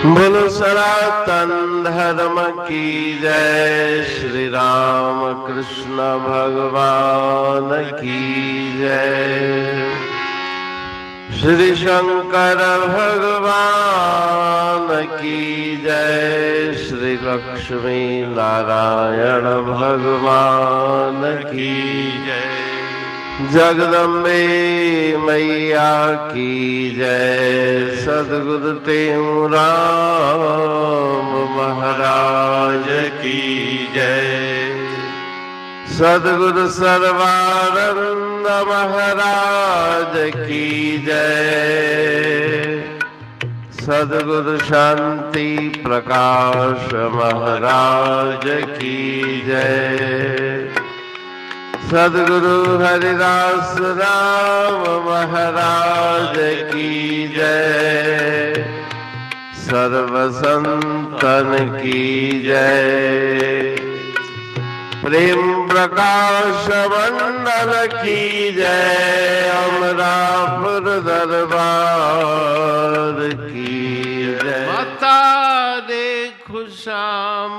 बोलो सनातन धर्म की जय। श्री राम कृष्ण भगवान की जय। श्री शंकर भगवान की जय। श्री लक्ष्मी नारायण भगवान की जय। जगदम्बे मैया की जय। सद्गुरु राम महाराज की जय। सद्गुरु सर्वानंद महाराज की जय। सद्गुरु शांति प्रकाश महाराज की जय। सद्गुरु हरिदास राम महाराज की जय। सर्व संतन की जय। प्रेम प्रकाश मंडल की जय। अमरापुर दरबार की जय। माता दे खुशाम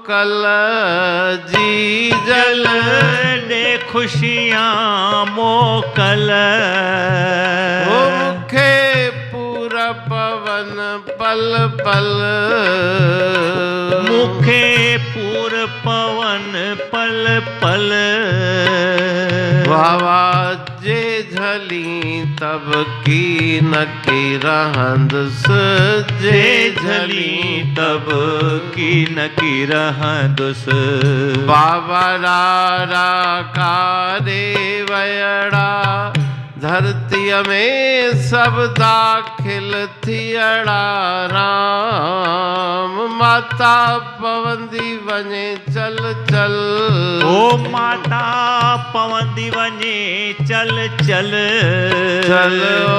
कल जी जल दे खुशियाँ मोकल। मुखे पूरा पवन पल पल। मुखे पूर पवन पल पल। वावा जे झली तब की न की रहंद जे झली तब की न की रहंदुस। बाबा रारा कारे वयड़ा धरती में सब दाखिल थियड़ा राम। माता पवंदी वने चल चल। ओ माता पवंदी वने चल चल। चलो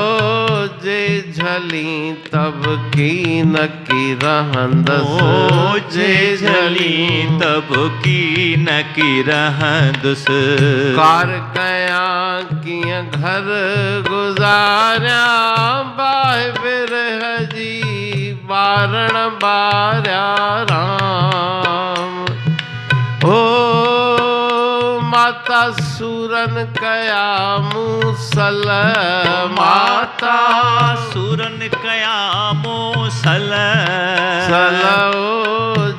जे झली तब की न की रहंदस। ओ जे झली तब की न की रहंदुस। कार कया किया घर गुजारा बाह बिरह जी बारण बार्या राम। हो माता सूरन कया मूसल। माता सूरन कया मूसल। सलो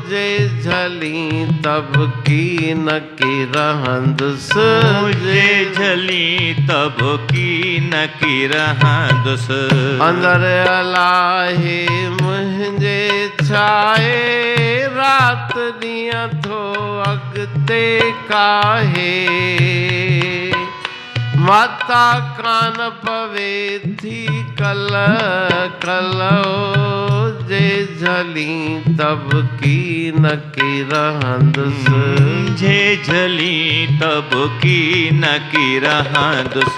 जे झली तब की न की रहंदस। जे झली तब की न की रहंदुस। अंदर अलाहे मुंहिंजे छाए रात ॾींहं थो अॻिते काहे। माता कान पवे थी कल कल। जे झली तब की न की रहंदुस। जे झली तब की न की रहंदुस।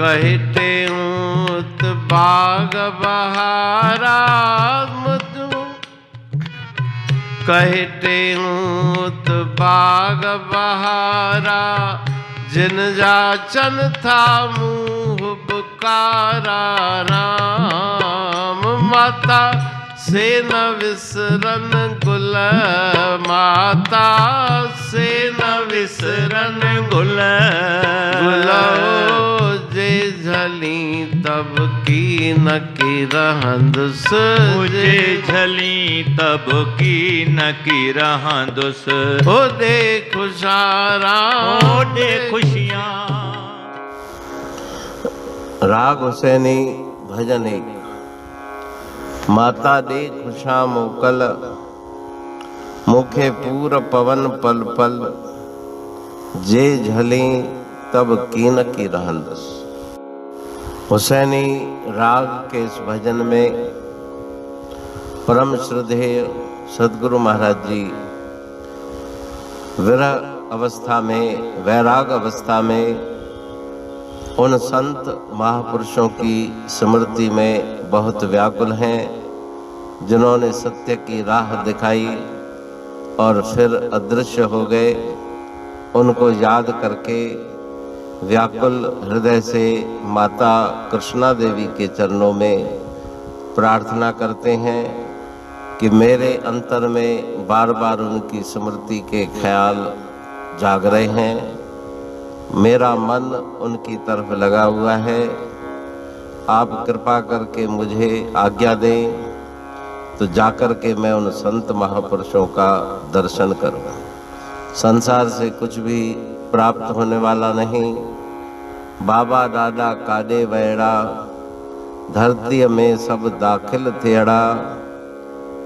कहते ऊत बाग बहारा मुझू। कहते ऊत बाग बहारा जिन जाचन था मुँह पुकारा राम। माता से न विसरन गुल। माता से न विसरन गुल। गुलो जे झली तब की न की रहंदुस। जे झली तब की न की रहंदुस। हो दे खुशारा हो दे खुशियाँ। राग हुसैनी भजन एक। माता दे खुशा मोकल। मुखे पूर पवन पल पल। जे झली तब कीन की रहंदस। हुसैनी राग के इस भजन में परम श्रद्धेय सद्गुरु महाराज जी विरह अवस्था में, वैराग अवस्था में उन संत महापुरुषों की स्मृति में बहुत व्याकुल हैं जिन्होंने सत्य की राह दिखाई और फिर अदृश्य हो गए। उनको याद करके व्याकुल हृदय से माता कृष्णा देवी के चरणों में प्रार्थना करते हैं कि मेरे अंतर में बार बार उनकी स्मृति के ख्याल जाग रहे हैं। मेरा मन उनकी तरफ लगा हुआ है। आप कृपा करके मुझे आज्ञा दें तो जाकर के मैं उन संत महापुरुषों का दर्शन करूं। संसार से कुछ भी प्राप्त होने वाला नहीं। बाबा दादा काडे वैड़ा, धरती में सब दाखिल थियड़ा,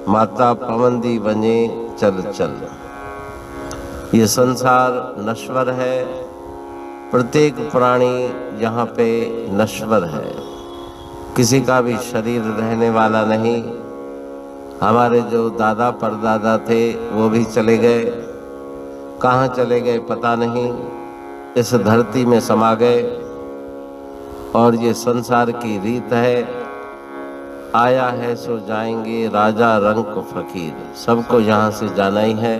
माता पवंदी वने चल चल। ये संसार नश्वर है। प्रत्येक प्राणी यहाँ पे नश्वर है। किसी का भी शरीर रहने वाला नहीं। हमारे जो दादा परदादा थे वो भी चले गए। कहाँ चले गए पता नहीं। इस धरती में समा गए। और ये संसार की रीत है, आया है सो जाएंगे, राजा रंक फकीर। सबको यहाँ से जाना ही है।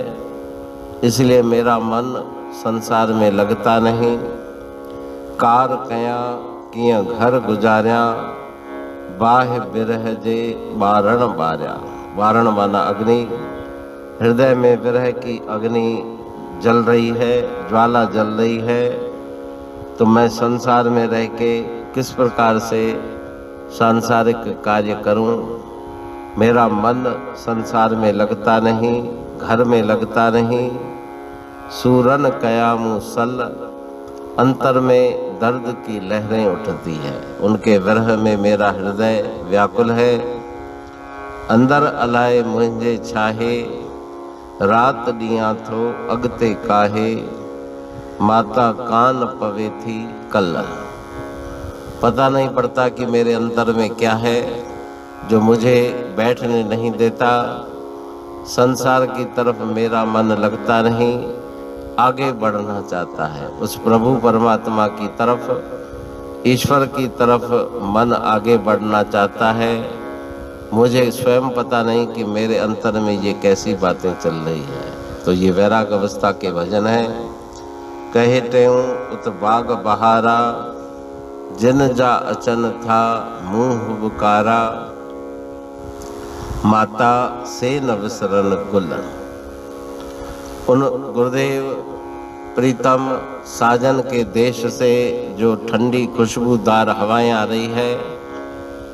इसलिए मेरा मन संसार में लगता नहीं। कार कया किया घर गुजारिया, बाह बिरह जे बारण बार्या। वारण माना अग्नि। हृदय में विरह की अग्नि जल रही है, ज्वाला जल रही है। तो मैं संसार में रह के किस प्रकार से सांसारिक कार्य करूं। मेरा मन संसार में लगता नहीं, घर में लगता नहीं। सूरन कयामु सल, अंतर में दर्द की लहरें उठती है। उनके विरह में मेरा हृदय व्याकुल है। अंदर अलाए मुझे छाहे, रात दिया थो अगते काहे, माता कान पवे थी कल्लन। पता नहीं पड़ता कि मेरे अंदर में क्या है जो मुझे बैठने नहीं देता। संसार की तरफ मेरा मन लगता नहीं, आगे बढ़ना चाहता है। उस प्रभु परमात्मा की तरफ, ईश्वर की तरफ मन आगे बढ़ना चाहता है। मुझे स्वयं पता नहीं कि मेरे अंतर में ये कैसी बातें चल रही है। तो ये वैराग अवस्था के भजन है। कहे तेऊं उत बाग बहारा, जिन जा अचन था मुंह बुकारा, माता से न विसरन गुलन। उन गुरुदेव प्रीतम साजन के देश से जो ठंडी खुशबूदार हवाएं आ रही है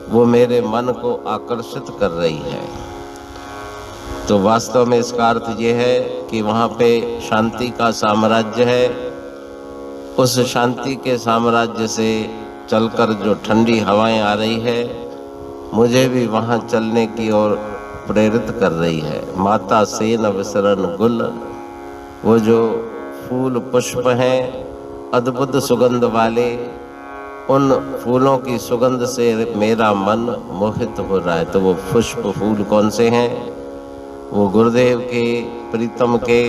वो मेरे मन को आकर्षित कर रही है। तो वास्तव में इसका अर्थ ये है कि वहाँ पे शांति का साम्राज्य है। उस शांति के साम्राज्य से चलकर जो ठंडी हवाएं आ रही है मुझे भी वहाँ चलने की ओर प्रेरित कर रही है। माता से न विसरन गुल, वो जो फूल पुष्प हैं अद्भुत सुगंध वाले, उन फूलों की सुगंध से मेरा मन मोहित हो रहा है। तो वो पुष्प फूल कौन से हैं? वो गुरुदेव के, प्रीतम के,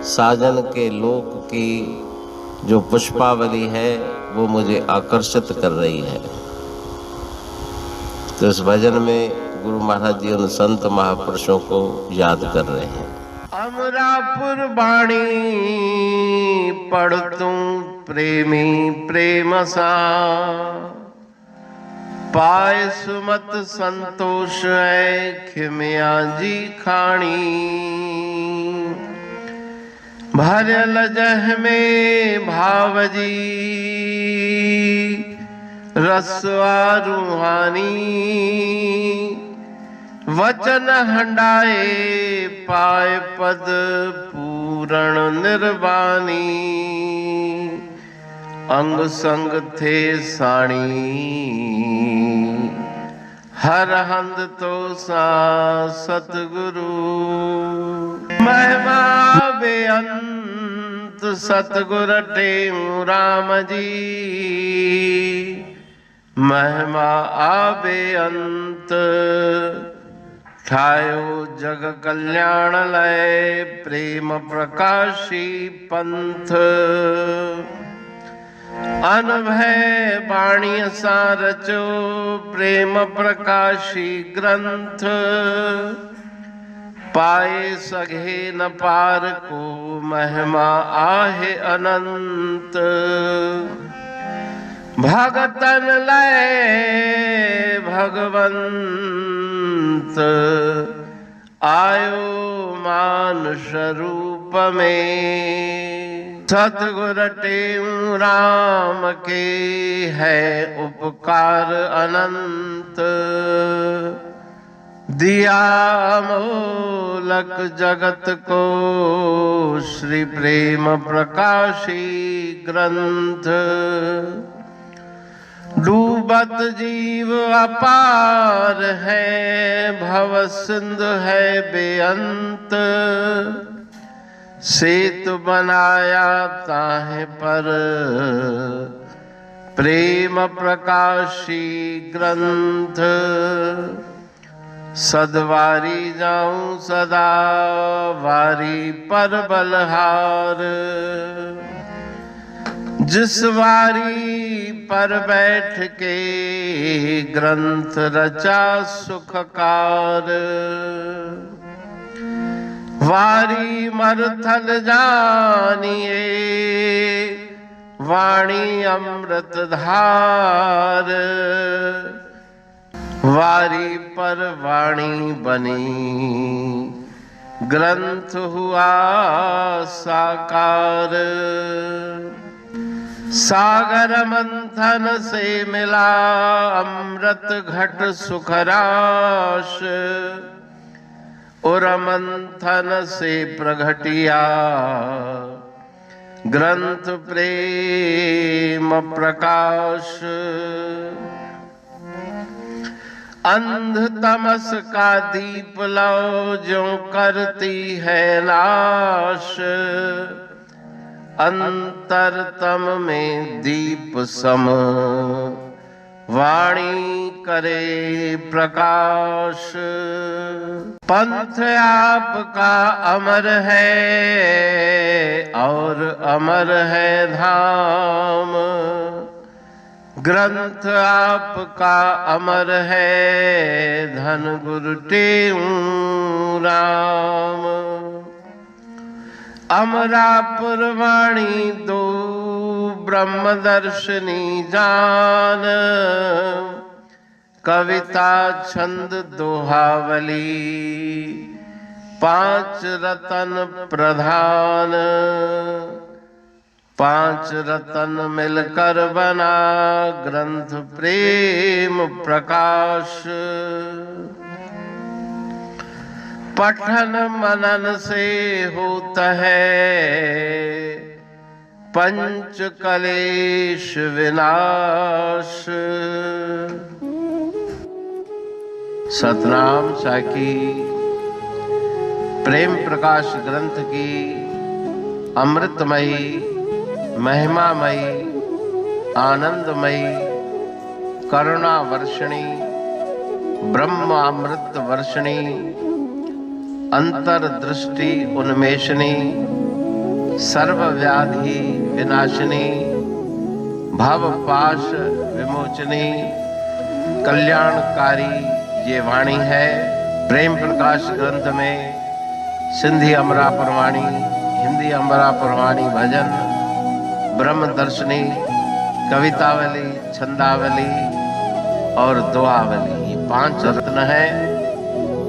साजन के लोक की जो पुष्पावली है वो मुझे आकर्षित कर रही है। तो इस भजन में गुरु महाराज जी उन संत महापुरुषों को याद कर रहे हैं। अमरापुर बाणी पढ़तूं प्रेमी प्रेम सा, पाए सुमत संतोष है खिमिया जी खाणी। भरल जह में भावजी रसवा रूहानी, वचन हंडाए पाए पद पूरण निर्वाणी। अंग संग थे साणी हर हंद तो सा सतगुरु। महिमा बेअंत सतगुर टेऊ राम जी, महिमा आबे अंत ठायो जग कल्याण लय प्रेम प्रकाशी पंथ। अनभय बाणी सा रचो प्रेम प्रकाशी ग्रंथ। पाए सघे न पार को महिमा आहे अनंत। भगतन लय भगवंत आयो मानुष रूप में। सतगुर टेऊ राम के है उपकार अनंत, दिया मोलक जगत को श्री प्रेम प्रकाशी ग्रंथ। डूबत जीव अपार है, भव सिंधु है बेअंत। सेतु बनाया ताहे पर प्रेम प्रकाशी ग्रंथ। सदवारी जाऊं सदा वारी पर बलहार। जिस वारी पर बैठ के ग्रंथ रचा सुखकार। वारी मरथल जानिए वाणी अमृत धार। वारी पर वाणी बनी ग्रंथ हुआ साकार। सागर मंथन से मिला अमृत घट सुखराश। और मंथन से प्रगटिया ग्रंथ प्रेम प्रकाश। अंध तमस का दीप लो जो करती है नाश। अंतरतम में दीप सम वाणी करे प्रकाश। पंथ आपका अमर है और अमर है धाम। ग्रंथ आपका अमर है धन गुरु टेऊ राम। अमरापुर वाणी दो ब्रह्मदर्शनी जान। कविता छंद दोहावली पांच रतन प्रधान। पांच रतन मिलकर बना ग्रंथ प्रेम प्रकाश। पठन मनन से होता है पंच कलेश विनाश। सतनाम साखी प्रेम प्रकाश ग्रंथ की अमृतमयी महिमामयी आनंदमयी करुणा वर्षिणी ब्रह्मामृत वर्षिणी अंतर्दृष्टि उन्मेषणी सर्वव्याधि विनाशिनी भव पाश विमोचनी कल्याणकारी ये वाणी है। प्रेम प्रकाश ग्रंथ में सिंधी अमरापुर वाणी, हिंदी अमरापुर वाणी भजन, ब्रह्म दर्शनी, कवितावली, छंदावली और दुआवली, ये पांच रत्न है।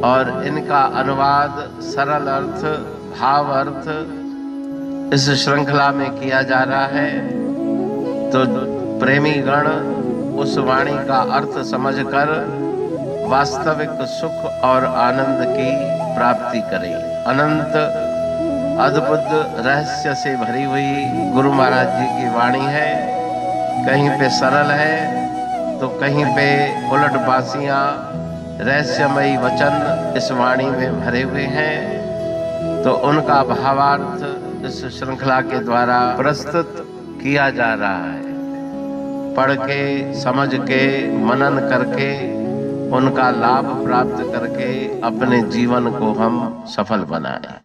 और इनका अनुवाद सरल अर्थ भाव अर्थ इस श्रृंखला में किया जा रहा है। तो प्रेमी गण उस वाणी का अर्थ समझकर वास्तविक सुख और आनंद की प्राप्ति करें। अनंत अद्भुत रहस्य से भरी हुई गुरु महाराज जी की वाणी है। कहीं पे सरल है तो कहीं पे उलट बासियां रहस्यमयी वचन इस वाणी में भरे हुए हैं। तो उनका भावार्थ इस श्रृंखला के द्वारा प्रस्तुत किया जा रहा है। पढ़ के समझ के मनन करके उनका लाभ प्राप्त करके अपने जीवन को हम सफल बनाएं।